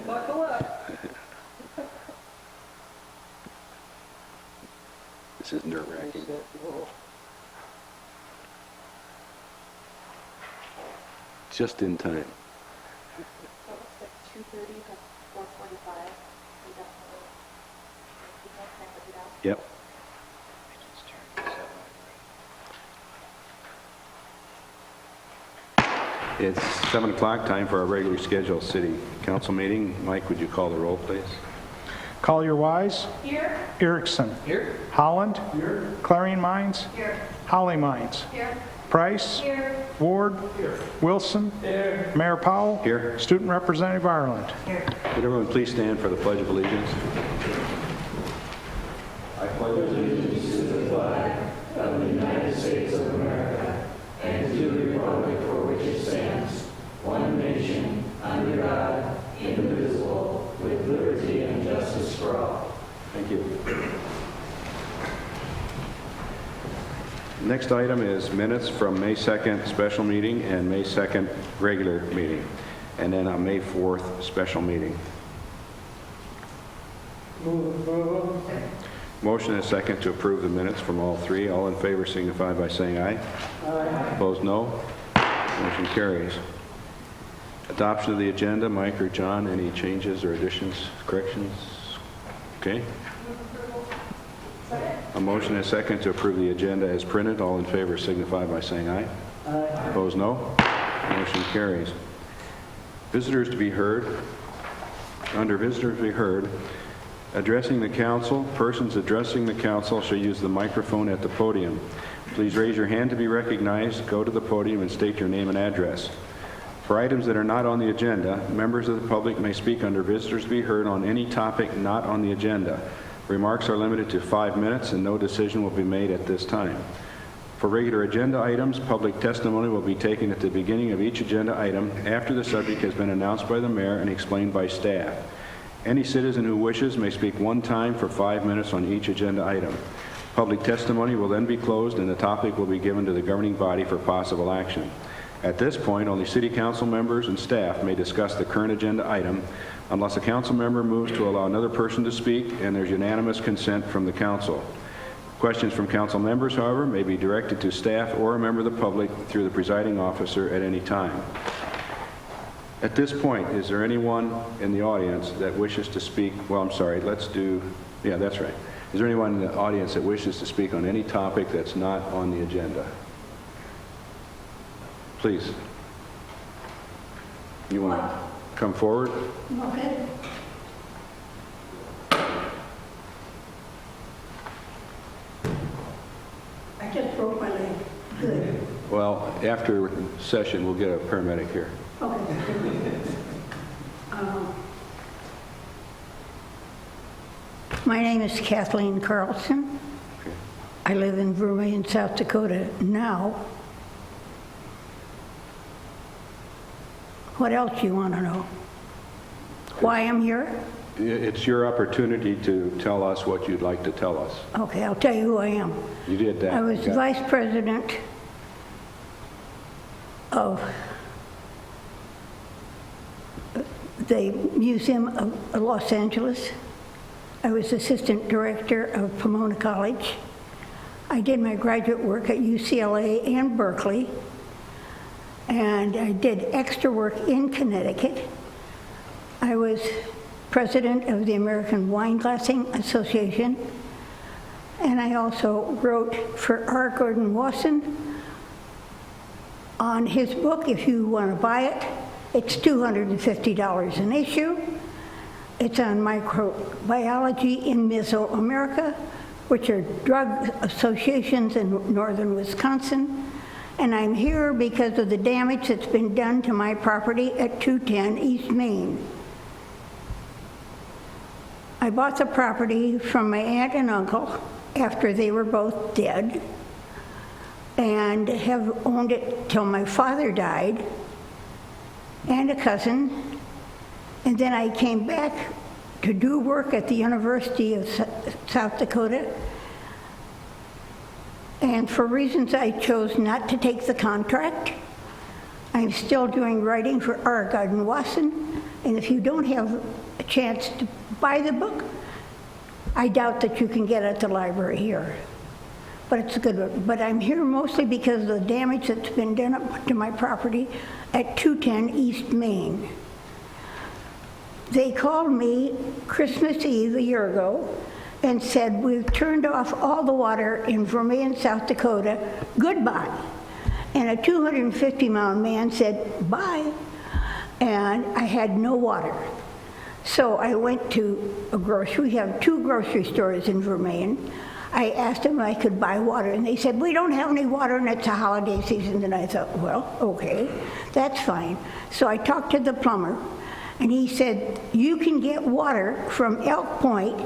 Buckle up. This is nerve-wracking. Just in time. So it's like 2:30 to 4:45. Yep. It's 7 o'clock, time for our regularly scheduled city council meeting. Mike, would you call the roll, please? Collier Wise. Here. Erickson. Here. Holland. Here. Clarion Mines. Here. Holly Mines. Here. Price. Here. Ward. Here. Wilson. Here. Mayor Powell. Here. Student Representative Ireland. Here. Would everyone please stand for the Pledge of Allegiance? I pledge allegiance to the flag of the United States of America and to the republic for which it stands, one nation, under God, indivisible, with liberty and justice for all. Thank you. Next item is minutes from May 2nd special meeting and May 2nd regular meeting, and then on May 4th special meeting. Motion and a second to approve the minutes from all three. All in favor signify by saying aye. Aye. Opposed, no. Motion carries. Adoption of the agenda. Mike or John, any changes or additions, corrections? Okay. A motion and a second to approve the agenda as printed. All in favor signify by saying aye. Aye. Opposed, no. Motion carries. Visitors to be heard. Under visitors to be heard, addressing the council, persons addressing the council shall use the microphone at the podium. Please raise your hand to be recognized, go to the podium and state your name and address. For items that are not on the agenda, members of the public may speak under visitors to be heard on any topic not on the agenda. Remarks are limited to 5 minutes and no decision will be made at this time. For regular agenda items, public testimony will be taken at the beginning of each agenda item after the subject has been announced by the mayor and explained by staff. Any citizen who wishes may speak one time for 5 minutes on each agenda item. Public testimony will then be closed and the topic will be given to the governing body for possible action. At this point, only city council members and staff may discuss the current agenda item unless a council member moves to allow another person to speak and there's unanimous consent from the council. Questions from council members, however, may be directed to staff or a member of the public through the presiding officer at any time. At this point, is there anyone in the audience that wishes to speak? Well, I'm sorry, let's do, yeah, that's right. Is there anyone in the audience that wishes to speak on any topic that's not on the agenda? Please. You want to come forward? Okay. I just broke my leg. Good. Well, after session, we'll get a paramedic here. Okay. My name is Kathleen Carlson. Okay. I live in Vermillion, South Dakota now. What else do you want to know? Why I'm here? It's your opportunity to tell us what you'd like to tell us. Okay, I'll tell you who I am. You did that. I was vice president of the Museum of Los Angeles. I was assistant director of Pomona College. I did my graduate work at UCLA and Berkeley. And I did extra work in Connecticut. I was president of the American Wine Glassing Association. And I also wrote for R. Gordon Wasson on his book. If you want to buy it, it's $250 an issue. It's on microbiology in Mesoamerica, which are drug associations in northern Wisconsin. And I'm here because of the damage that's been done to my property at 210 East Main. I bought the property from my aunt and uncle after they were both dead, and have owned it till my father died, and a cousin. And then I came back to do work at the University of South Dakota. And for reasons I chose not to take the contract, I I'm still doing writing for Argyle and Wasson, and if you don't have a chance to buy the book, I doubt that you can get it at the library here. But it's a good one. But I'm here mostly because of the damage that's been done up to my property at 210 East Main. They called me Christmas Eve a year ago and said, we've turned off all the water in Vermillion, South Dakota, goodbye. And a 250-mile man said, bye. And I had no water. So I went to a grocery. We have 2 grocery stores in Vermillion. I asked them if I could buy water, and they said, we don't have any water, and it's a holiday season. And I thought, well, okay, that's fine. So I talked to the plumber, and he said, you can get water from Elk Point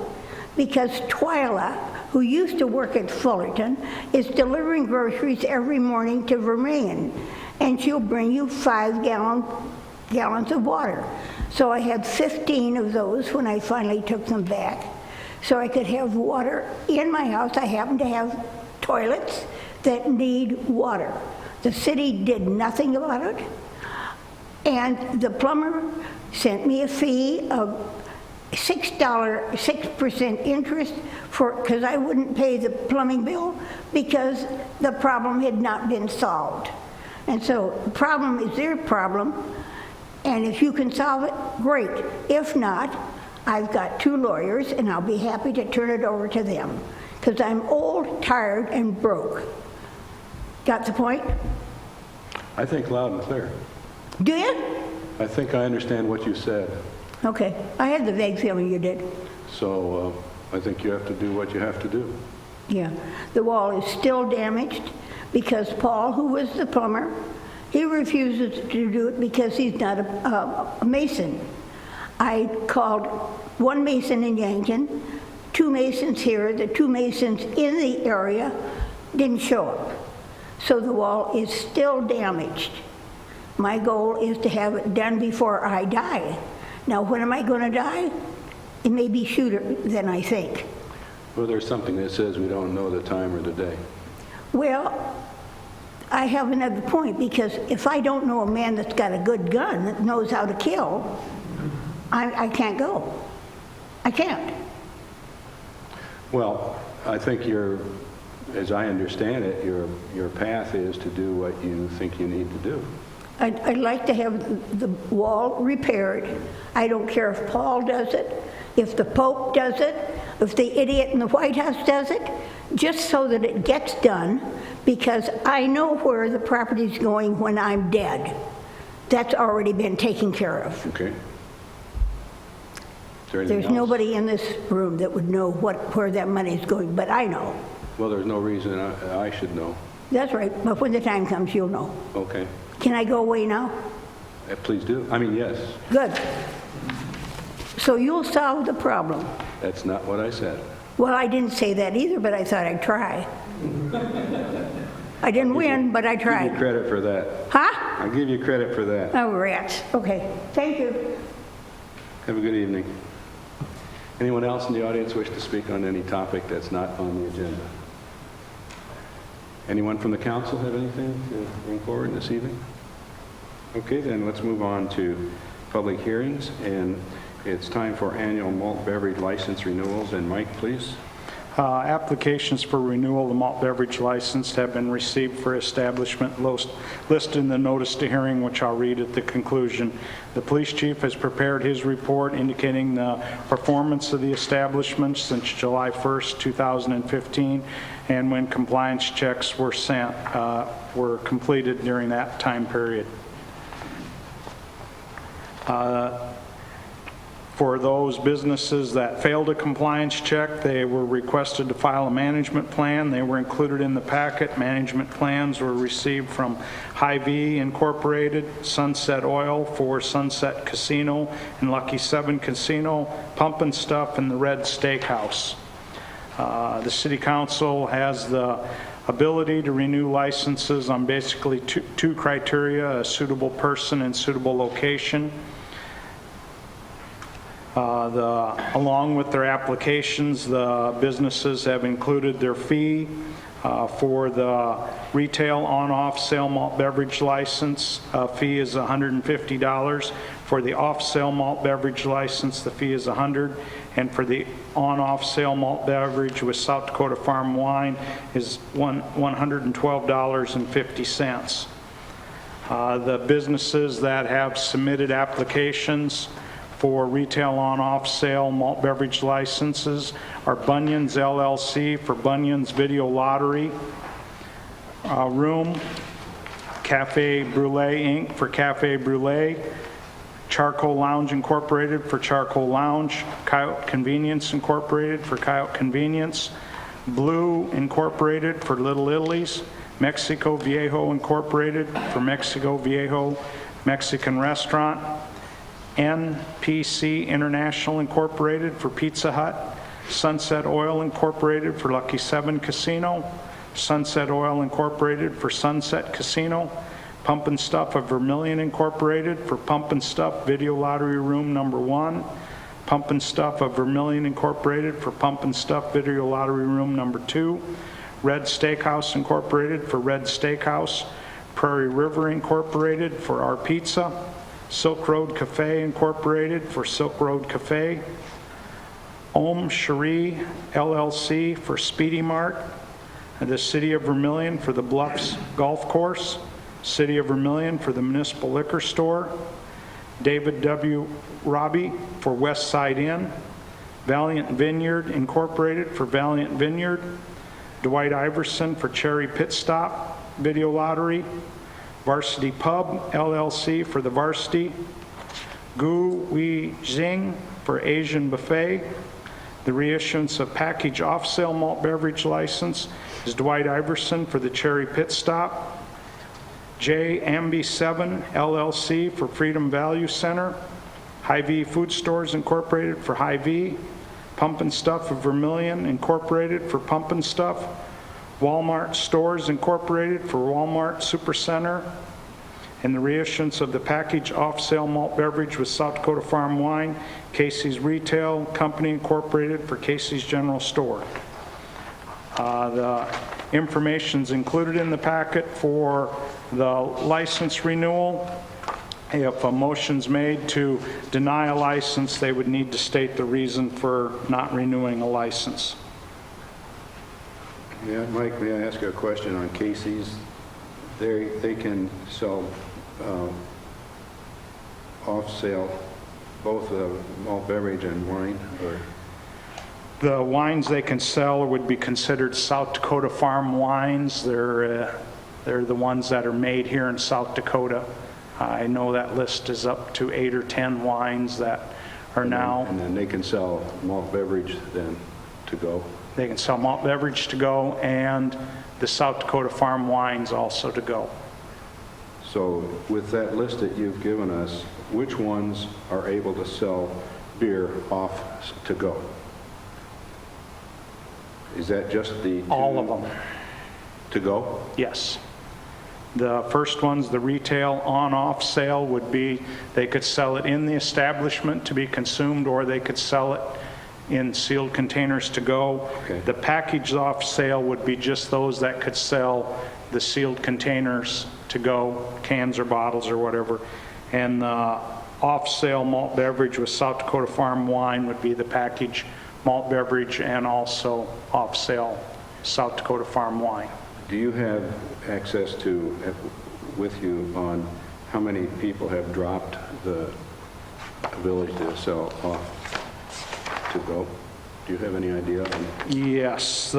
because Twyla, who used to work at Fullerton, is delivering groceries every morning to Vermillion, and she'll bring you 5 gallons of water. So I had 15 of those when I finally took them back, so I could have water in my house. I happen to have toilets that need water. The city did nothing about it, and the plumber sent me a fee of $6% interest because I wouldn't pay the plumbing bill because the problem had not been solved. And so the problem is their problem, and if you can solve it, great. If not, I've got 2 lawyers, and I'll be happy to turn it over to them because I'm old, tired, and broke. Got the point? I think loud and clear. Do you? I think I understand what you said. Okay. I had the vague feeling you did. So I think you have to do what you have to do. Yeah. The wall is still damaged because Paul, who was the plumber, he refuses to do it because he's not a mason. I called 1 mason in Yankton, 2 masons here. The 2 masons in the area didn't show up. So the wall is still damaged. My goal is to have it done before I die. Now, when am I going to die? It may be sooner than I think. Well, there's something that says we don't know the time or the day. Well, I have another point, because if I don't know a man that's got a good gun that knows how to kill, I can't go. I can't. Well, I think as I understand it, your path is to do what you think you need to do. I'd like to have the wall repaired. I don't care if Paul does it, if the Pope does it, if the idiot in the White House does it, just so that it gets done, because I know where the property's going when I'm dead. That's already been taken care of. Okay. Is there anything There's else? nobody in this room that would know where that money's going, but I know. Well, there's no reason I should know. That's right, but when the time comes, you'll know. Okay. Can I go away now? Please do. I mean, yes. Good. So you'll solve the problem. That's not what I said. Well, I didn't say that either, but I thought I'd try. I didn't win, but I I'll give you tried. credit for that. Huh? I'll give you credit for that. Oh, rats. Okay. Thank you. Have a good evening. Anyone else in the audience wish to speak on any topic that's not on the agenda? Anyone from the council have anything to bring forward this evening? Okay, then let's move on to public hearings, and it's time for annual malt beverage license renewals. And Mike, please. Applications for renewal of the malt beverage license have been received for establishment listed in the notice to hearing, which I'll read at the conclusion. The police chief has prepared his report indicating the performance of the establishment since July 1st, 2015, and when compliance checks were were completed during that time period. For those businesses that failed a compliance check, they were requested to file a management plan. They were included in the packet. Management plans were received from Hy-Vee Incorporated, Sunset Oil for Sunset Casino and Lucky 7 Casino, Pump and Stuff, and the Red Steakhouse. The City Council has the ability to renew licenses on basically two criteria: a suitable person and suitable location. Along with their applications, the businesses have included their fee, For the retail on-off sale malt beverage license, fee is $150. For the off-sale malt beverage license, the fee is $100. And for the on-off sale malt beverage with South Dakota Farm Wine is $112.50. The businesses that have submitted applications for retail on-off sale malt beverage licenses are Bunyan's LLC for Bunyan's Video Lottery Room, Cafe Brûlée Inc. for Cafe Brûlée, Charcoal Lounge Incorporated for Charcoal Lounge, Coyote Convenience Incorporated for Coyote Convenience, Blue Incorporated for Little Italy's, Mexico Viejo Incorporated for Mexico Viejo Mexican Restaurant, NPC International Incorporated for Pizza Hut, Sunset Oil Incorporated for Lucky 7 Casino, Sunset Oil Incorporated for Sunset Casino, Pump and Stuff of Vermillion Incorporated for Pump and Stuff Video Lottery Room Number 1, Pump and Stuff of Vermillion Incorporated for Pump and Stuff Video Lottery Room Number 2, Red Steakhouse Incorporated for Red Steakhouse, Prairie River Incorporated for Our Pizza, Silk Road Cafe Incorporated for Silk Road Cafe, Om Cherie LLC for Speedy Mart, and the City of Vermillion for the Bluffs Golf Course, City of Vermillion for the Municipal Liquor Store, David W. Robbie for West Side Inn, Valiant Vineyard Incorporated for Valiant Vineyard, Dwight Iverson for Cherry Pit Stop Video Lottery, Varsity Pub LLC for the Varsity, Gu Wei Xing for Asian Buffet. The reissuance of package off-sale malt beverage license is Dwight Iverson for the Cherry Pit Stop, J. Amby 7 LLC for Freedom Value Center, Hy-Vee Food Stores Incorporated for Hy-Vee, Pump and Stuff of Vermillion Incorporated for Pump and Stuff, Walmart Stores Incorporated for Walmart Supercenter, and the reissuance of the package off-sale malt beverage with South Dakota Farm Wine, Casey's Retail Company Incorporated for Casey's General Store. The information's included in the packet for the license renewal. If a motion's made to deny a license, they would need to state the reason for not renewing a license. Yeah, Mike, may I ask you a question on Casey's? They can sell off-sale both malt beverage and wine, or? The wines they can sell would be considered South Dakota Farm wines. They're the ones that are made here in South Dakota. I know that list is up to 8 or 10 wines that are now. And then they can sell malt beverage then to go? They can sell malt beverage to go and the South Dakota Farm wines also to go. So with that list that you've given us, which ones are able to sell beer off to go? Is that just the two? All of them. To go? Yes. The first one's the retail on-off sale would be, they could sell it in the establishment to be consumed, or they could sell it in sealed containers to go. Okay. The packaged off sale would be just those that could sell the sealed containers to go, cans or bottles or whatever. And the off-sale malt beverage with South Dakota Farm Wine would be the packaged malt beverage and also off-sale South Dakota Farm Wine. Do you have access to, with you, on how many people have dropped the ability to sell off to go? Do you have any idea? Yes.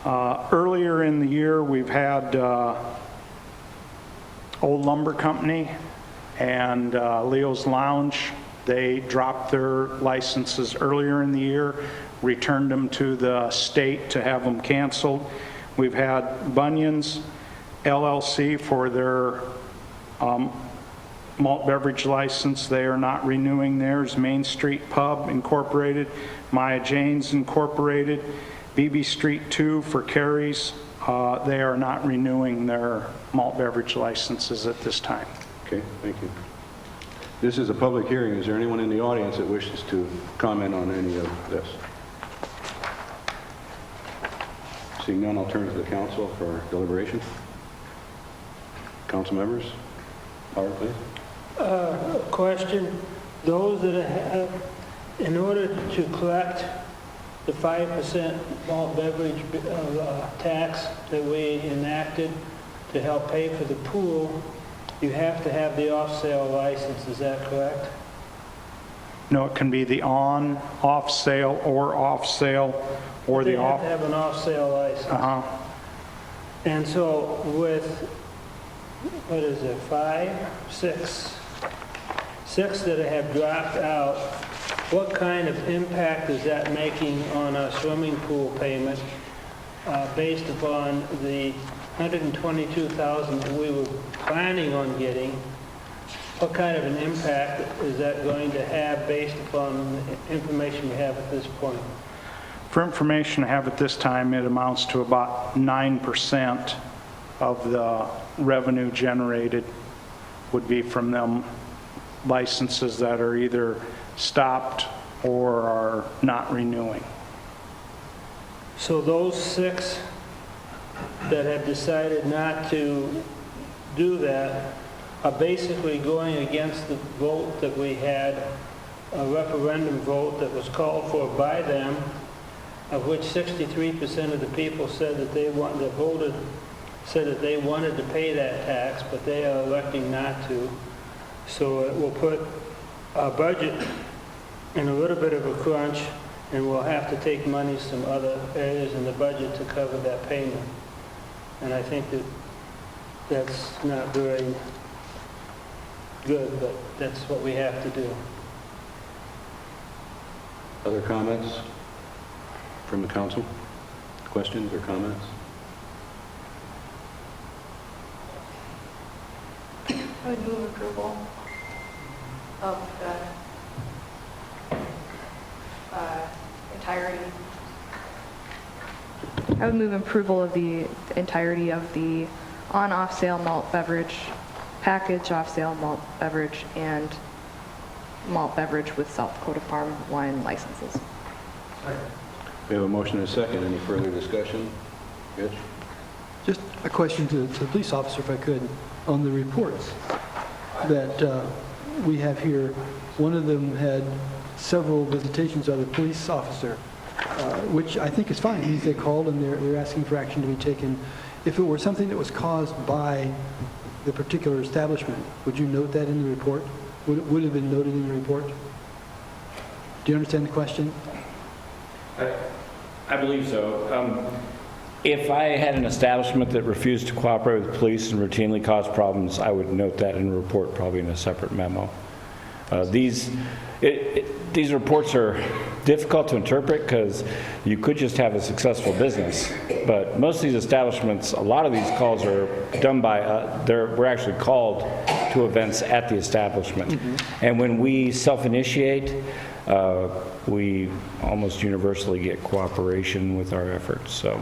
Earlier in the year, we've had Old Lumber Company and Leo's Lounge. They dropped their licenses earlier in the year, returned them to the state to have them canceled. We've had Bunyan's LLC for their malt beverage license. They are not renewing theirs. Main Street Pub Incorporated, Maya Jane's Incorporated, BB Street 2 for Carrie's. They are not renewing their malt beverage licenses at this time. Okay, thank you. This is a public hearing. Is there anyone in the audience that wishes to comment on any of this? Seeing none, I'll turn to the council for deliberation. Council members, Howard, please. Question, those that have, in order to collect the 5% malt beverage tax that we enacted to help pay for the pool, you have to have the off-sale license, is that correct? No, it can be the on, off sale, or off sale, or the They have off. to have an off-sale license. Uh-huh. And so with, what is it, 5, 6 that have dropped out, what kind of impact is that making on our swimming pool payment based upon the $122,000 that we were planning on getting? What kind of an impact is that going to have based upon the information we have at this point? For information I have at this time, it amounts to about 9% of the revenue generated would be from them licenses that are either stopped or are not renewing. So those 6 that have decided not to do that are basically going against the vote that we had, a referendum vote that was called for by them, of which 63% of the people said that they voted, said that they wanted to pay that tax, but they are electing not to. So it will put our budget in a little bit of a crunch, and we'll have to take money from other areas in the budget to cover that payment. And I think that that's not very good, but that's what we have to do. Other comments from the council? Questions or comments? I would move approval of the entirety. I would move approval of the entirety of the on-off sale malt beverage package, off-sale malt beverage, and malt beverage with South Dakota Farm wine licenses. We have a motion and a second. Any further discussion? Rich? Just a question to the police officer, if I could, on the reports that we have here. One of them had several visitations of the police officer, which I think is fine. They called and they're asking for action to be taken. If it were something that was caused by the particular establishment, would you note that in the report? Would it have been noted in the report? Do you understand the question? I believe so. If I had an establishment that refused to cooperate with police and routinely caused problems, I would note that in a report, probably in a separate memo. These reports are difficult to interpret because you could just have a successful business, but most of these establishments, a lot of these calls are done by, we're actually called to events at the establishment. Mm-hmm. And when we self-initiate, we almost universally get cooperation with our efforts. So,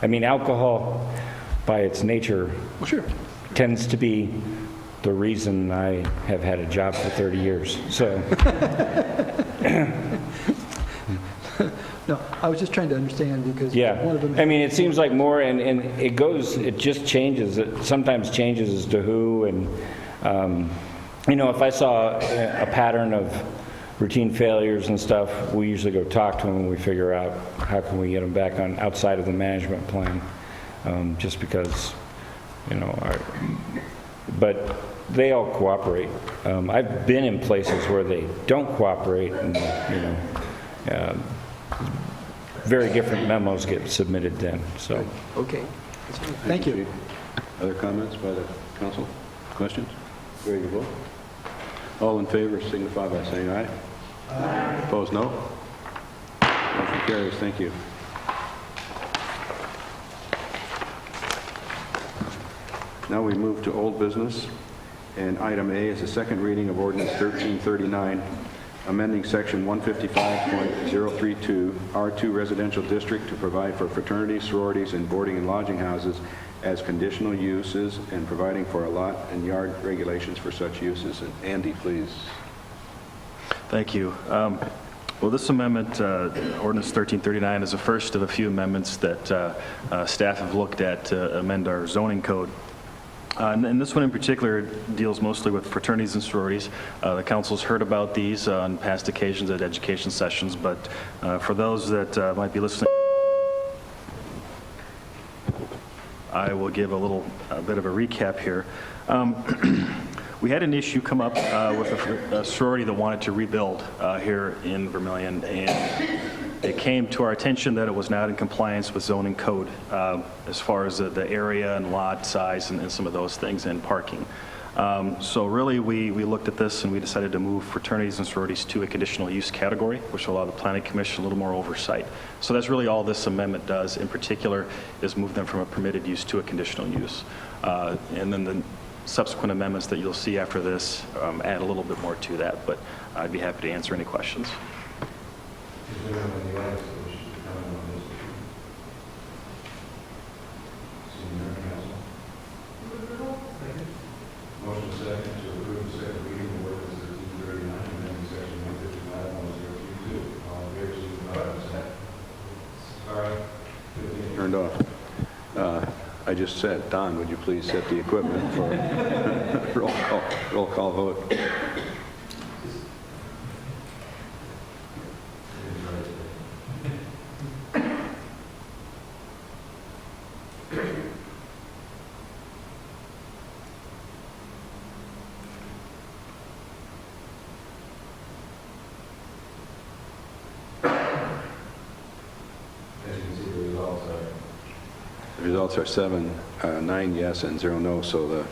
I mean, alcohol by its nature tends to be the reason I have had a job for 30 years. So, no, I was just trying to understand because yeah. one of them. I mean, it seems like more, and it just changes. It sometimes changes as to who, and you know, if I saw a pattern of routine failures and stuff, we usually go talk to them and we figure out how can we get them back on outside of the management plan, just because, you know, but they all cooperate. I've been in places where they don't cooperate, and you know, very different memos get submitted then. So, Okay. Thank you. Other comments by the council? Questions? Ready to vote? All in favor signify by saying aye. Aye. Opposed, no? Motion carries. Thank you. Now we move to old business, and item A is the second reading of ordinance 1339, amending section 155.032, R2 residential district to provide for fraternities, sororities, and boarding and lodging houses as conditional uses and providing for a lot and yard regulations for such uses. And Andy, please. Thank you. Well, this amendment, ordinance 1339, is the first of a few amendments that staff have looked at to amend our zoning code. And this one in particular deals mostly with fraternities and sororities. The council's heard about these on past occasions at education sessions, but for those that might be listening, I will give a bit of a recap here. We had an issue come up with a sorority that wanted to rebuild here in Vermillion, and it came to our attention that it was not in compliance with zoning code as far as the area and lot size and some of those things and parking. So really, we looked at this and we decided to move fraternities and sororities to a conditional use category, which will allow the planning commission a little more oversight. So that's really all this amendment does, in particular, is move them from a permitted use to a conditional use. And then the subsequent amendments that you'll see after this add a little bit more to that, but I'd be happy to answer any questions. Is there anyone in the audience that wishes to comment on this issue? Seeing none, council. Motion second to approve the second reading of ordinance 1339, amending section 155.1032. All in favor, signify by saying aye. Sorry. Turned off. I just said, Don, would you please set the equipment for roll call vote? The results are 9 yes and 0 no, so the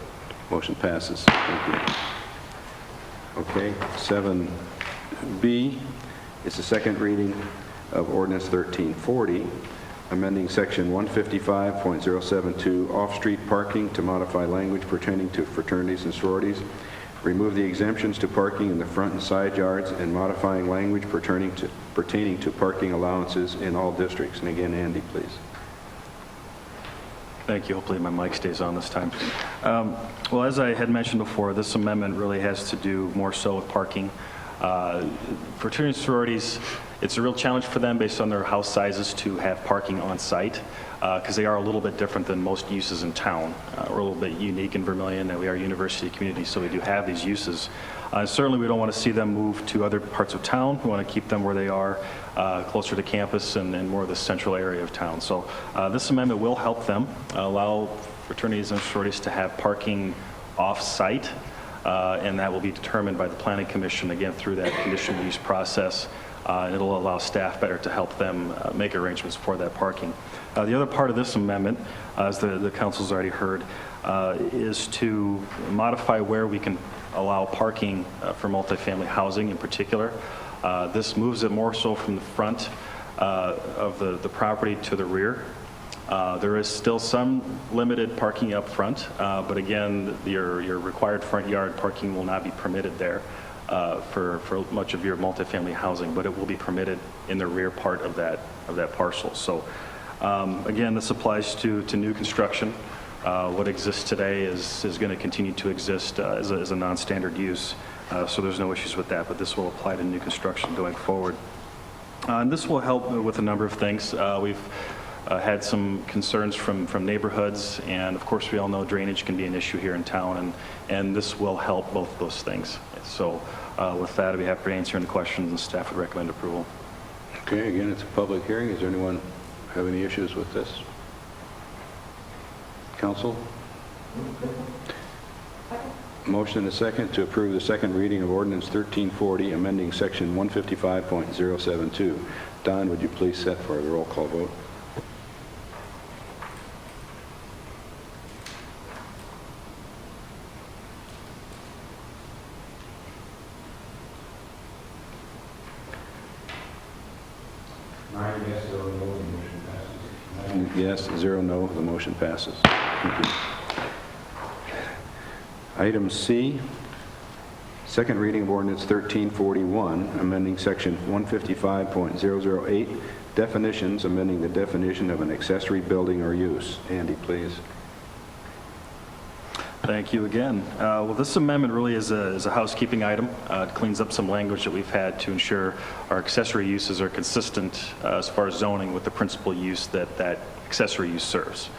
motion passes. Thank you. Okay, 7B is the second reading of ordinance 1340, amending section 155.072 off-street parking to modify language pertaining to fraternities and sororities, remove the exemptions to parking in the front and side yards, and modifying language pertaining to parking allowances in all districts. And again, Andy, please. Thank you. Hopefully my mic stays on this time. Well, as I had mentioned before, this amendment really has to do more so with parking. Fraternities and sororities, it's a real challenge for them based on their house sizes to have parking on site because they are a little bit different than most uses in town. We're a little bit unique in Vermillion, and we are a university community, so we do have these uses. Certainly we don't want to see them move to other parts of town. We want to keep them where they are, closer to campus and more of the central area of town. So this amendment will help them allow fraternities and sororities to have parking off-site, and that will be determined by the Planning Commission, again, through that conditional use process. It'll allow staff better to help them make arrangements for that parking. The other part of this amendment, as the council's already heard, is to modify where we can allow parking for multifamily housing in particular. This moves it more so from the front of the property to the rear. There is still some limited parking up front, but again, your required front yard parking will not be permitted there for much of your multifamily housing, but it will be permitted in the rear part of that parcel. So again, this applies to new construction. What exists today is going to continue to exist as a non-standard use, so there's no issues with that, but this will apply to new construction going forward. And this will help with a number of things. We've had some concerns from neighborhoods, and of course we all know drainage can be an issue here in town, and this will help both those things. So with that, I'd be happy to answer any questions, and staff would recommend approval. Okay, again, it's a public hearing. Does anyone have any issues with this? Council? Motion and a second to approve the second reading of ordinance 1340, amending section 155.072. Don, would you please set for the roll call vote? Yes, 0 no, the motion passes. Thank you. Item C, second reading of ordinance 1341, amending section 155.008, definitions, amending the definition of an accessory building or use. Andy, please. Thank you again. Well, this amendment really is a housekeeping item. It cleans up some language that we've had to ensure our accessory uses are consistent as far as zoning with the principal use that accessory use serves.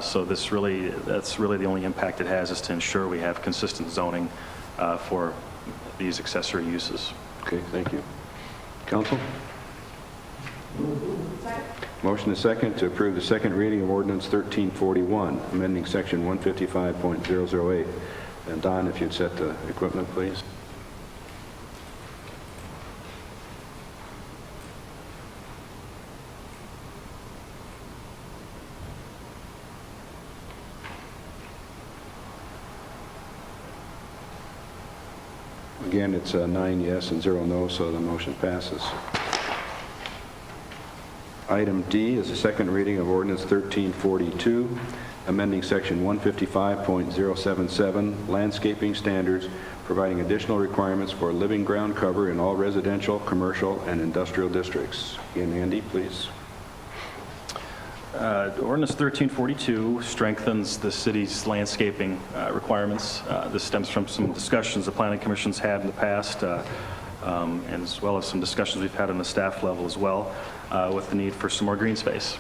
So that's really the only impact it has, is to ensure we have consistent zoning for these accessory uses. Okay, thank you. Council? Motion is second to approve the second reading of ordinance 1341, amending section 155.008. And Don, if you'd set the equipment, please. Again, it's 9 yes and 0 no, so the motion passes. Item D is the second reading of ordinance 1342, amending section 155.077, landscaping standards, providing additional requirements for living ground cover in all residential, commercial, and industrial districts. Again, Andy, please. Ordinance 1342 strengthens the city's landscaping requirements. This stems from some discussions the Planning Commission's had in the past, and as well as some discussions we've had on the staff level as well, with the need for some more green space.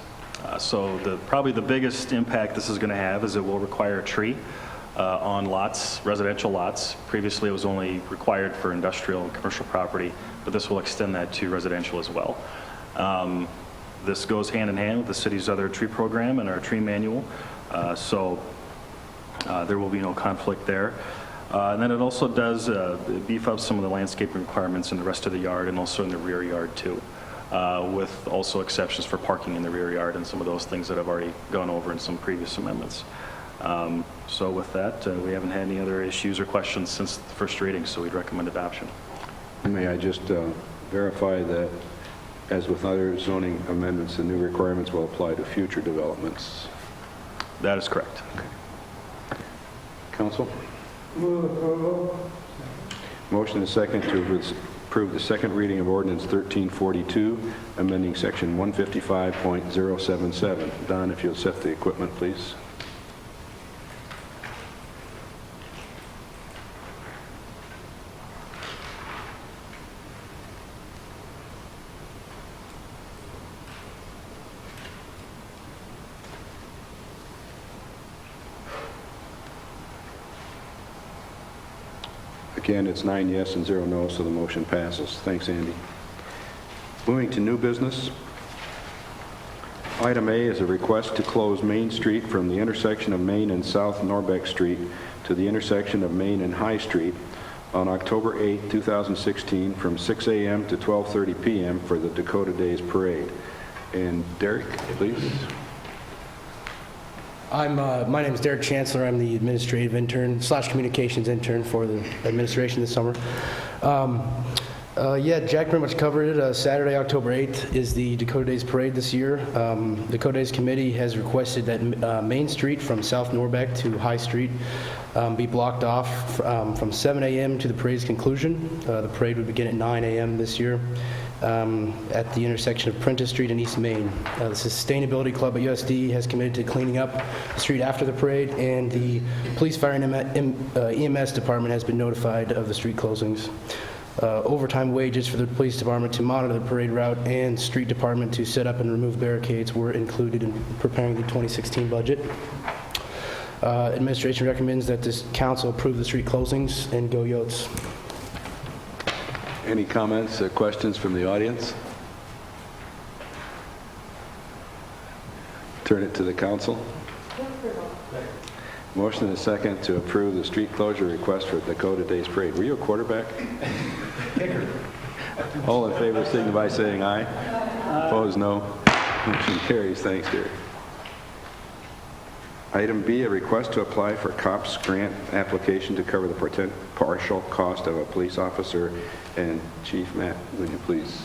So probably the biggest impact this is going to have is it will require a tree on lots, residential lots. Previously, it was only required for industrial and commercial property, but this will extend that to residential as well. This goes hand in hand with the city's other tree program and our tree manual, so there will be no conflict there. And then it also does beef up some of the landscaping requirements in the rest of the yard and also in the rear yard too, with also exceptions for parking in the rear yard and some of those things that I've already gone over in some previous amendments. So with that, we haven't had any other issues or questions since the first reading, so we'd recommend adoption. May I just verify that, as with other zoning amendments, the new requirements will apply to future developments? That is correct. Council? Move approval. Motion is second to approve the second reading of ordinance 1342, amending section 155.077. Don, if you'll set the equipment, please. Again, it's 9 yes and 0 no, so the motion passes. Thanks, Andy. Moving to new business. Item A is a request to close Main Street from the intersection of Main and South Norbeck Street to the intersection of Main and High Street on October 8, 2016, from 6 a.m. to 12:30 p.m. for the Dakota Days Parade. And Derek, please. My name is Derek Chancellor. I'm the administrative intern / communications intern for the administration this summer. Yeah, Jack pretty much covered it. Saturday, October 8th is the Dakota Days Parade this year. Dakota Days Committee has requested that Main Street from South Norbeck to High Street be blocked off from 7 a.m. to the parade's conclusion. The parade would begin at 9 a.m. this year at the intersection of Prentice Street and East Main. The Sustainability Club at USD has committed to cleaning up the street after the parade, and the Police, Fire, and EMS department has been notified of the street closings. Overtime wages for the police department to monitor the parade route and street department to set up and remove barricades were included in preparing the 2016 budget. Administration recommends that this council approve the street closings, and go Yotes. Any comments or questions from the audience? Turn it to the council. Motion is second to approve the street closure request for Dakota Days Parade. Were you a quarterback? All in favor, signify by saying aye. Opposed, no. Motion carries. Thanks, Derek. Item B, a request to apply for COPS grant application to cover the partial cost of a police officer. And Chief Matt, would you please?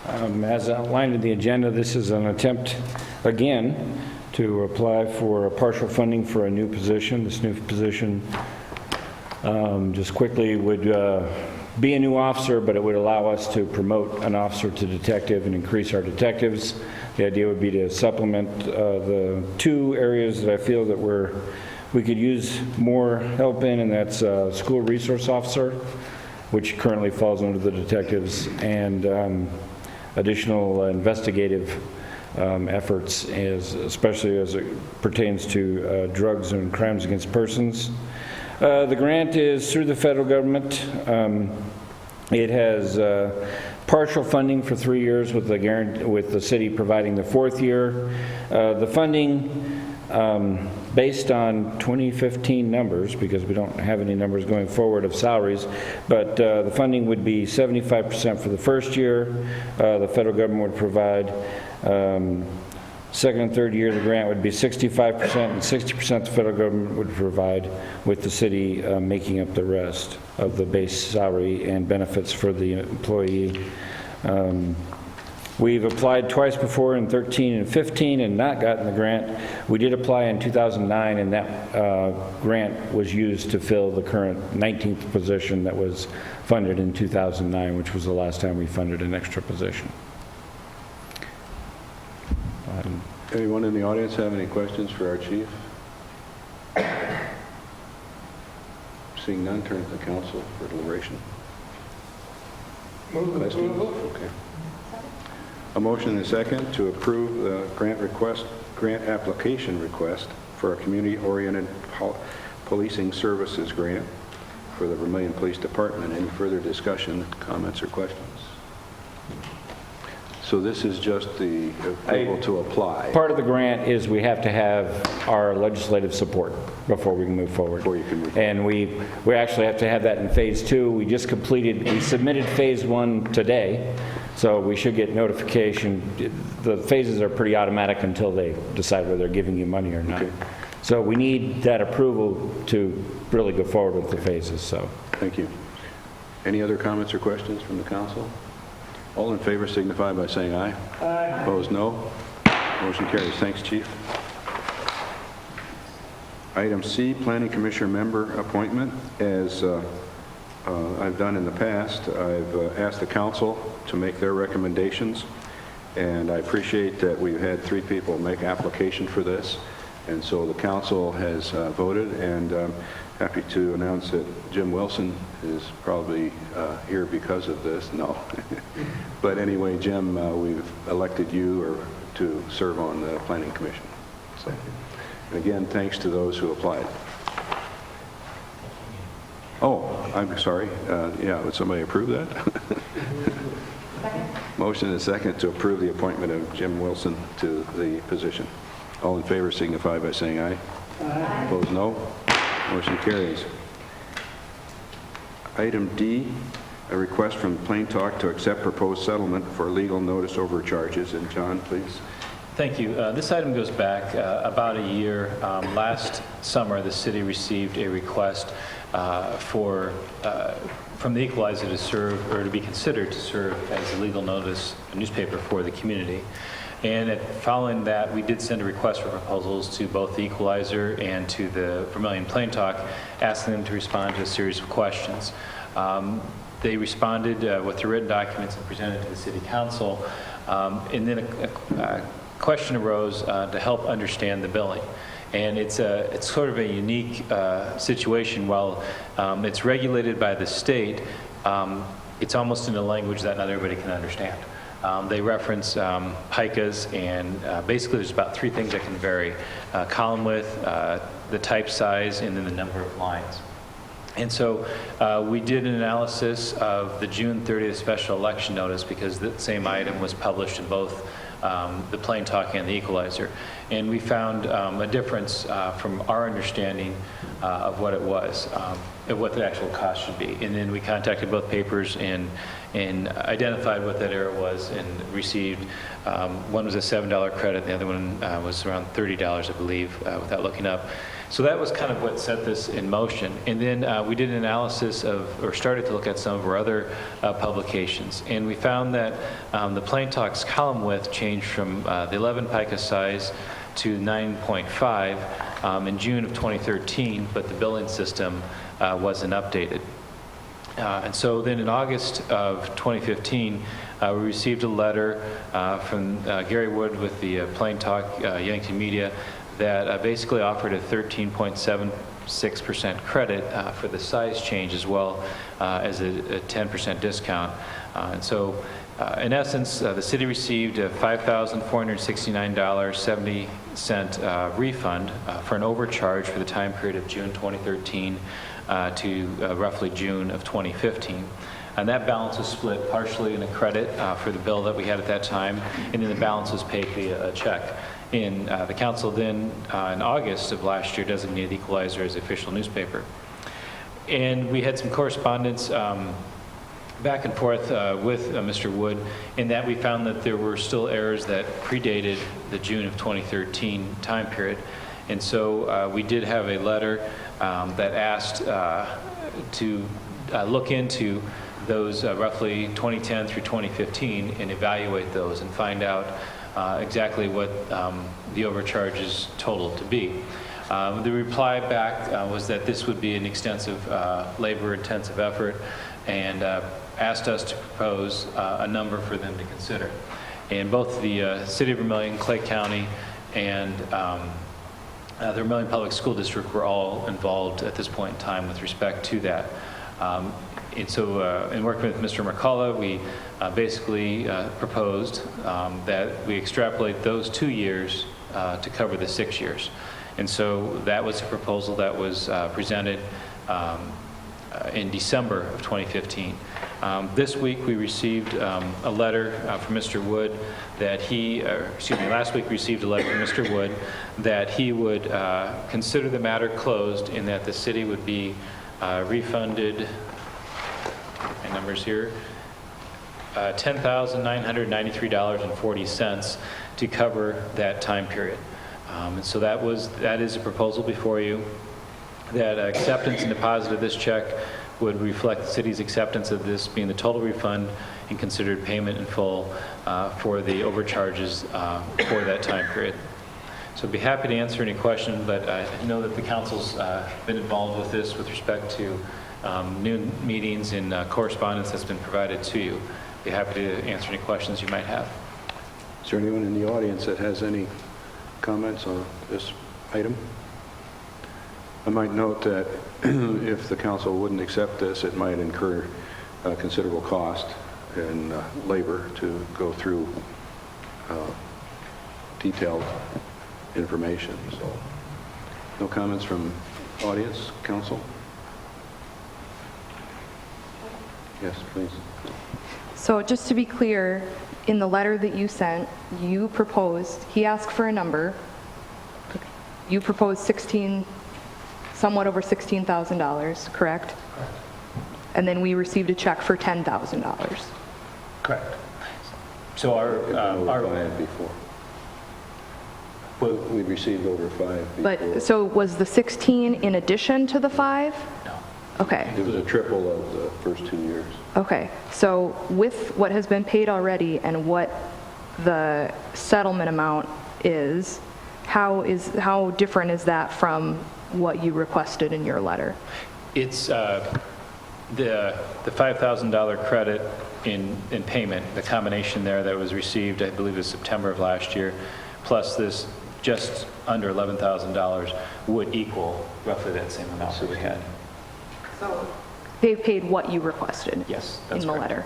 As outlined in the agenda, this is an attempt, again, to apply for partial funding for a new position. This new position just quickly would be a new officer, but it would allow us to promote an officer to detective and increase our detectives. The idea would be to supplement the two areas that I feel that we could use more help in, and that's school resource officer, which currently falls under the detectives, and additional investigative efforts, especially as it pertains to drugs and crimes against persons. The grant is through the federal government. It has partial funding for 3 years with the city providing the 4th year. The funding, based on 2015 numbers, because we don't have any numbers going forward of salaries, but the funding would be 75% for the first year. The federal government would provide. Second and third year, the grant would be 65%, and 60% the federal government would provide, with the city making up the rest of the base salary and benefits for the employee. We've applied twice before, in 13 and 15, and not gotten the grant. We did apply in 2009, and that grant was used to fill the current 19th position that was funded in 2009, which was the last time we funded an extra position. Anyone in the audience have any questions for our chief? Seeing none, turn to the council for deliberation. Questions? Okay. A motion and a second to approve the grant application request for a community-oriented policing services grant for the Vermillion Police Department. Any further discussion, comments, or questions? So this is just the approval to apply. Part of the grant is we have to have our legislative support before we can move forward. Before you can move forward. And we actually have to have that in phase 2. We submitted phase 1 today, so we should get notification. The phases are pretty automatic until they decide whether they're giving you money or not. Okay. So we need that approval to really go forward with the phases. So Thank you. Any other comments or questions from the council? All in favor signify by saying aye. Aye. Opposed, no. Motion carries. Thanks, Chief. Item C, Planning Commissioner member appointment. As I've done in the past, I've asked the council to make their recommendations, and I appreciate that we've had 3 people make application for this, and so the council has voted, and I'm happy to announce that Jim Wilson is probably here because of this. No. But anyway, Jim, we've elected you to serve on the Planning Commission. So, and again, thanks to those who applied. Oh, I'm sorry. Yeah, would somebody approve that? Second. Motion and a second to approve the appointment of Jim Wilson to the position. All in favor signify by saying aye. Aye. Opposed, no. Motion carries. Item D, a request from Plain Talk to accept proposed settlement for legal notice overcharges. And John, please. Thank you. This item goes back about a year. Last summer, the city received a request from the Equalizer to serve, or to be considered to serve as a legal notice newspaper for the community. And following that, we did send a request for proposals to both the Equalizer and to the Vermillion Plain Talk, asking them to respond to a series of questions. They responded with the written documents and presented to the City Council, and then a question arose to help understand the billing. And it's sort of a unique situation. While it's regulated by the state, it's almost in a language that not everybody can understand. They reference PICAs, and basically there's about 3 things that can vary: column width, the type size, and then the number of lines. And so we did an analysis of the June 30th special election notice, because the same item was published in both the Plain Talk and the Equalizer. And we found a difference from our understanding of what it was, of what the actual cost should be. And then we contacted both papers and identified what that error was, and received, one was a $7 credit, the other one was around $30, I believe, without looking up. So that was kind of what set this in motion. And then we did an analysis or started to look at some of our other publications. And we found that the Plain Talk's column width changed from the 11 pica size to 9.5 in June of 2013, but the billing system wasn't updated. And so then in August of 2015, we received a letter from Gary Wood with the Plain Talk Yankton Media that basically offered a 13.76% credit for the size change as well as a 10% discount. And so in essence, the city received a $5,469.70 refund for an overcharge for the time period of June 2013 to roughly June of 2015. And that balance was split partially in a credit for the bill that we had at that time, and then the balance was paid via a check. And the council then, in August of last year, designated the Equalizer as the official newspaper. And we had some correspondence back and forth with Mr. Wood, in that we found that there were still errors that predated the June of 2013 time period. And so we did have a letter that asked to look into those roughly 2010 through 2015 and evaluate those and find out exactly what the overcharges totaled to be. The reply back was that this would be an extensive, labor-intensive effort, and asked us to propose a number for them to consider. And both the City of Vermillion, Clay County, and the Vermillion Public School District were all involved at this point in time with respect to that. And so in working with Mr. McCullough, we basically proposed that we extrapolate those 2 years to cover the 6 years. And so that was a proposal that was presented in December of 2015. This week we received a letter from Mr. Wood that last week we received a letter from Mr. Wood that he would consider the matter closed, in that the city would be refunded, my numbers here, $10,993.40 to cover that time period. And so that is a proposal before you, that acceptance and deposit of this check would reflect the city's acceptance of this being the total refund and considered payment in full for the overcharges for that time period. So I'd be happy to answer any question, but I know that the council's been involved with this with respect to new meetings and correspondence that's been provided to you. I'd be happy to answer any questions you might have. Is there anyone in the audience that has any comments on this item? I might note that if the council wouldn't accept this, it might incur considerable cost and labor to go through detailed information. So, no comments from audience, council? Yes, please. So just to be clear, in the letter that you sent, you proposed, he asked for a number, you proposed somewhat over $16,000, correct? And then we received a check for $10,000. Correct. So our five before. We received over 5 before. But, so was the 16 in addition to the 5? No. Okay. It was a triple of the first 2 years. Okay, so with what has been paid already and what the settlement amount is, how different is that from what you requested in your letter? It's the $5,000 credit in payment, the combination there that was received, I believe, in September of last year, plus this just under $11,000 would equal roughly that same amount that we had. So they've paid what you requested? Yes, in that's the correct. letter?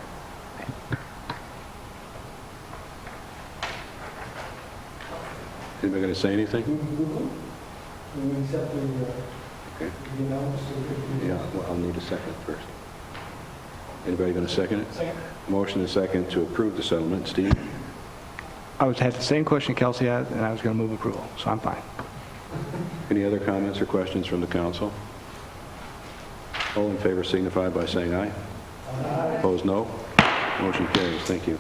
Anybody going to say anything? Okay. Yeah, well, I'll need a second first. Anybody going to second it? Second. Motion and second to approve the settlement. Steve? I had the same question Kelsey had, and I was going to move approval, so I'm fine. Any other comments or questions from the council? All in favor signify by saying aye. Aye. Opposed, no. Motion carries. Thank you.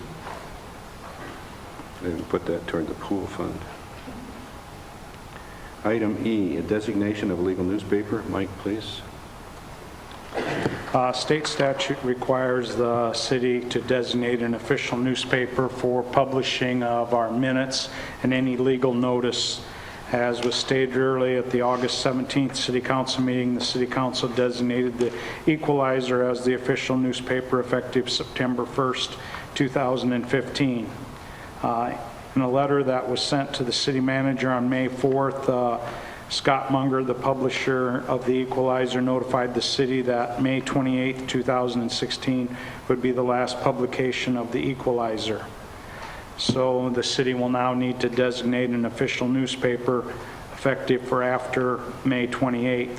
And put that toward the pool fund. Item E, a designation of a legal newspaper. Mike, please. State statute requires the city to designate an official newspaper for publishing of our minutes and any legal notice As was stated earlier at the August 17th City Council meeting, the City Council designated the Equalizer as the official newspaper effective September 1st, 2015. In a letter that was sent to the city manager on May 4th, Scott Munger, the publisher of the Equalizer, notified the city that May 28th, 2016 would be the last publication of the Equalizer. So the city will now need to designate an official newspaper effective for after May 28th.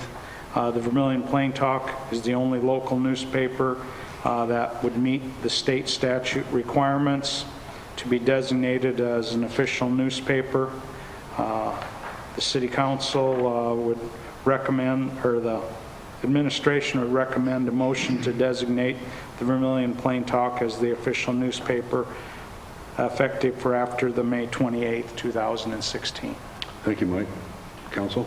The Vermillion Plain Talk is the only local newspaper that would meet the state statute requirements to be designated as an official newspaper. The City Council would recommend, or the administration would recommend a motion to designate the Vermillion Plain Talk as the official newspaper effective for after the May 28th, 2016. Thank you, Mike. Council?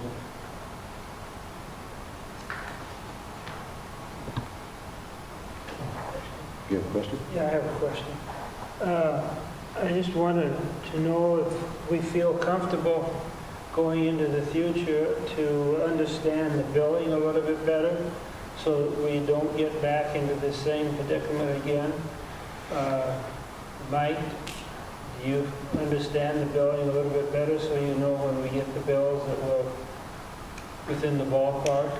You have a question? Yeah, I have a question. I just wanted to know if we feel comfortable going into the future to understand the billing a little bit better so that we don't get back into the same predicament again. Mike, do you understand the billing a little bit better so you know when we get the bills that we're within the ballpark?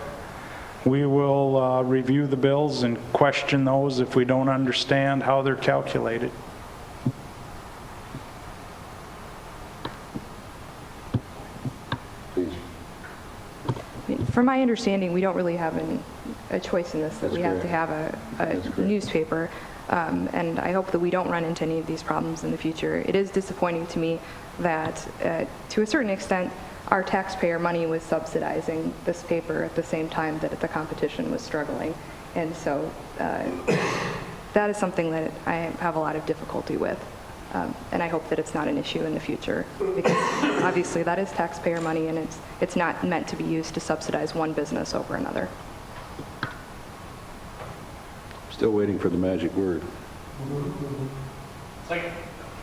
We will review the bills and question those if we don't understand how they're calculated. Please. From my understanding, we don't really have a choice in this, that we have to have a newspaper. And I hope that we don't run into any of these problems in the future. It is disappointing to me that, to a certain extent, our taxpayer money was subsidizing this paper at the same time that the competition was struggling. And so that is something that I have a lot of difficulty with. And I hope that it's not an issue in the future, because obviously that is taxpayer money, and it's not meant to be used to subsidize one business over another. Still waiting for the magic word. Second.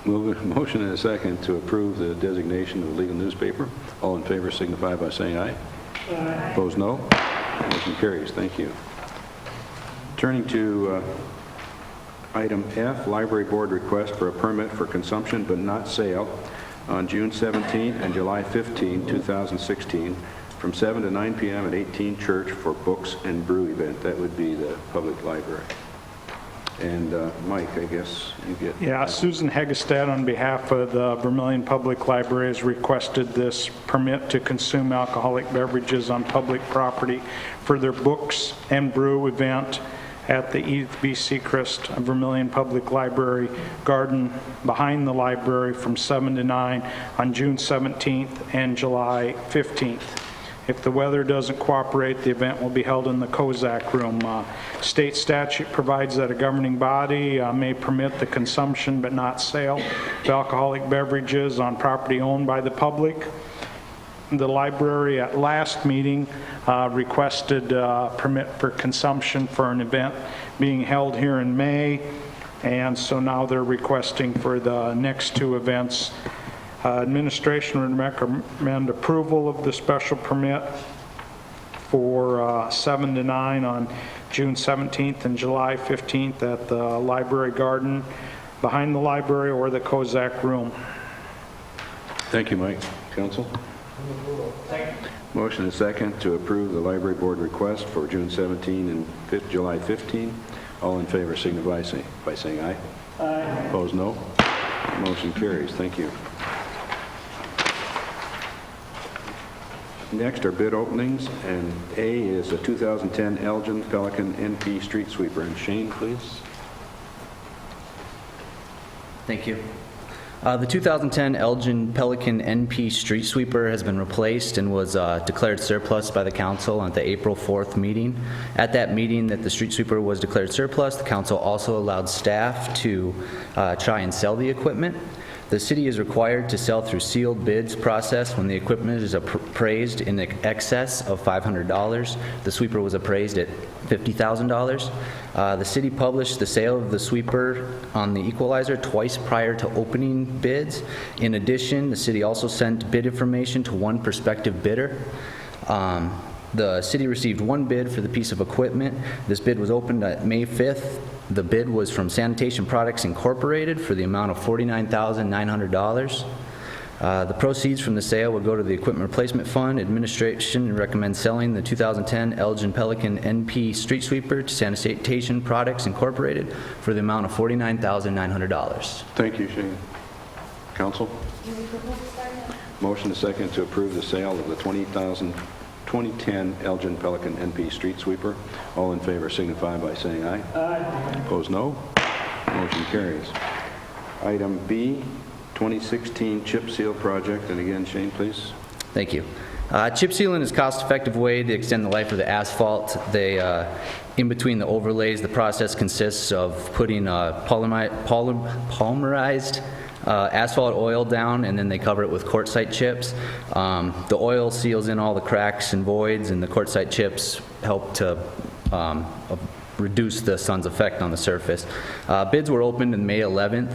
Motion and a second to approve the designation of the legal newspaper. All in favor signify by saying aye. Aye. Opposed, no. Motion carries. Thank you. Turning to item F, Library Board request for a permit for consumption but not sale on June 17 and July 15, 2016, from 7 to 9 p.m. at 18 Church for Books and Brew event. That would be the public library. And Mike, I guess you get... Yeah, Susan Hegestad on behalf of the Vermillion Public Library has requested this permit to consume alcoholic beverages on public property for their Books and Brew event at the Edith B. Sechrist Vermillion Public Library Garden behind the library from 7 to 9 on June 17th and July 15th. If the weather doesn't cooperate, the event will be held in the Kozak Room. State statute provides that a governing body may permit the consumption but not sale of alcoholic beverages on property owned by the public. The library at last meeting requested permit for consumption for an event being held here in May, and so now they're requesting for the next two events. Administration would recommend approval of the special permit for 7 to 9 on June 17th and July 15th at the library garden behind the library or the Kozak Room. Thank you, Mike. Council? Motion and second to approve the library board request for June 17 and July 15. All in favor signify by saying aye. Aye. Opposed, no. Motion carries. Thank you. Next are bid openings, and A is a 2010 Elgin Pelican NP street sweeper. And Shane, please. Thank you. The 2010 Elgin Pelican NP street sweeper has been replaced and was declared surplus by the council at the April 4th meeting. At that meeting that the street sweeper was declared surplus, the council also allowed staff to try and sell the equipment. The city is required to sell through sealed bids process when the equipment is appraised in excess of $500. The sweeper was appraised at $50,000. The city published the sale of the sweeper on the equalizer twice prior to opening bids. In addition, the city also sent bid information to one prospective bidder. The city received one bid for the piece of equipment. This bid was opened at May 5th. The bid was from Sanitation Products Incorporated for the amount of $49,900. The proceeds from the sale would go to the Equipment Replacement Fund. Administration recommends selling the 2010 Elgin Pelican NP Street Sweeper to Sanitation Products Incorporated for the amount of $49,900. Thank you, Shane. Council? Motion to second to approve the sale of the 2010 Elgin Pelican NP Street Sweeper. All in favor signify by saying aye. Aye. Opposed, no. Motion carries. Item B, 2016 chip seal project. And again, Shane, please. Thank you. Chip sealing is a cost-effective way to extend the life of the asphalt. In between the overlays, the process consists of putting polymerized asphalt oil down, and then they cover it with quartzite chips. The oil seals in all the cracks and voids, and the quartzite chips help to reduce the sun's effect on the surface. Bids were opened on May 11th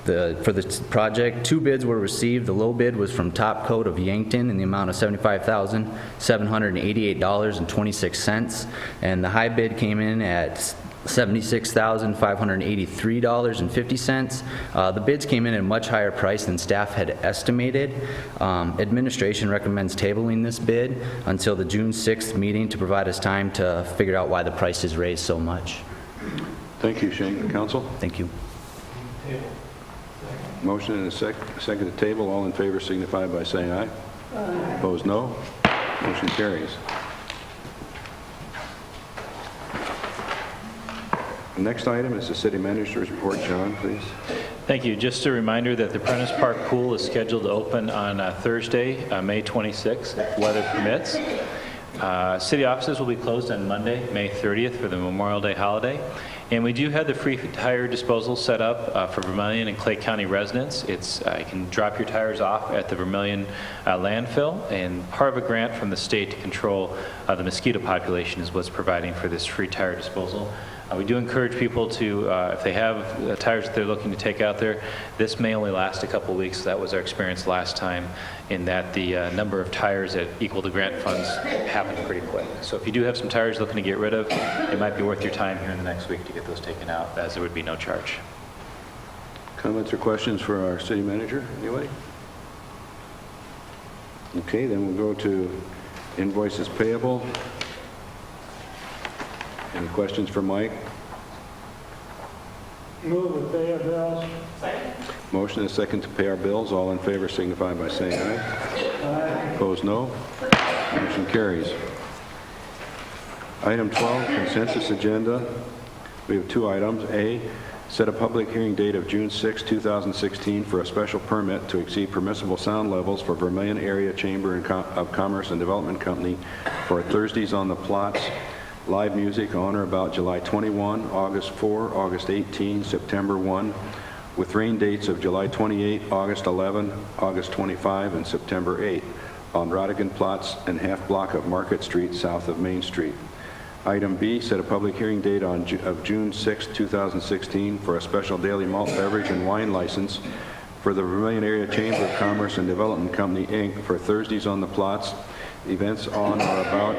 for the project. 2 bids were received. The low bid was from Top Coat of Yankton in the amount of $75,788.26, and the high bid came in at $76,583.50. The bids came in at a much higher price than staff had estimated. Administration recommends tabling this bid until the June 6th meeting to provide us time to figure out why the price is raised so much. Thank you, Shane. Council? Thank you. Motion and a second to table. All in favor signify by saying aye. Aye. Opposed, no. Motion carries. The next item is the city manager's report. John, please. Thank you. Just a reminder that the Prentice Park Pool is scheduled to open on Thursday, May 26th, if weather permits. City offices will be closed on Monday, May 30th for the Memorial Day holiday. And we do have the free tire disposal set up for Vermillion and Clay County residents. You can drop your tires off at the Vermillion landfill, and part of a grant from the state to control the mosquito population is what's providing for this free tire disposal. We do encourage people to, if they have tires that they're looking to take out there, this may only last a couple weeks. That was our experience last time, in that the number of tires that equal the grant funds happened pretty quick. So if you do have some tires looking to get rid of, it might be worth your time here in the next week to get those taken out, as there would be no charge. Comments or questions for our city manager? Anybody? Okay, then we'll go to invoices payable. Any questions for Mike? Move to pay our bills. Second. Motion is second to pay our bills. All in favor signify by saying aye. Aye. Opposed, no. Motion carries. Item 12, consensus agenda. We have 2 items. A, set a public hearing date of June 6, 2016 for a special permit to exceed permissible sound levels for Vermillion Area Chamber of Commerce and Development Company for Thursdays on the Plots live music on or about July 21, August 4, August 18, September 1, with rain dates of July 28, August 11, August 25, and September 8 on Rodigan Plots and half block of Market Street south of Main Street. Item B, set a public hearing date of June 6, 2016 for a special daily malt beverage and wine license for the Vermillion Area Chamber of Commerce and Development Company, Inc. for Thursdays on the Plots, events on or about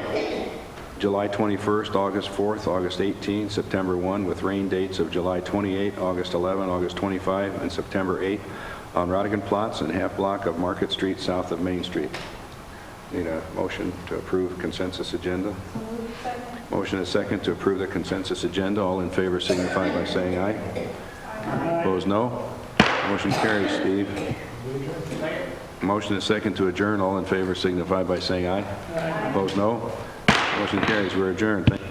July 21st, August 4th, August 18, September 1, with rain dates of July 28, August 11, August 25, and September 8 on Rodigan Plots and half block of Market Street south of Main Street. Need a motion to approve consensus agenda. Motion is second to approve the consensus agenda. All in favor signify by saying aye. Aye. Opposed, no. Motion carries, Steve. Motion is second to adjourn. All in favor signify by saying aye. Aye. Opposed, no. Motion carries. We're adjourned. Thank you.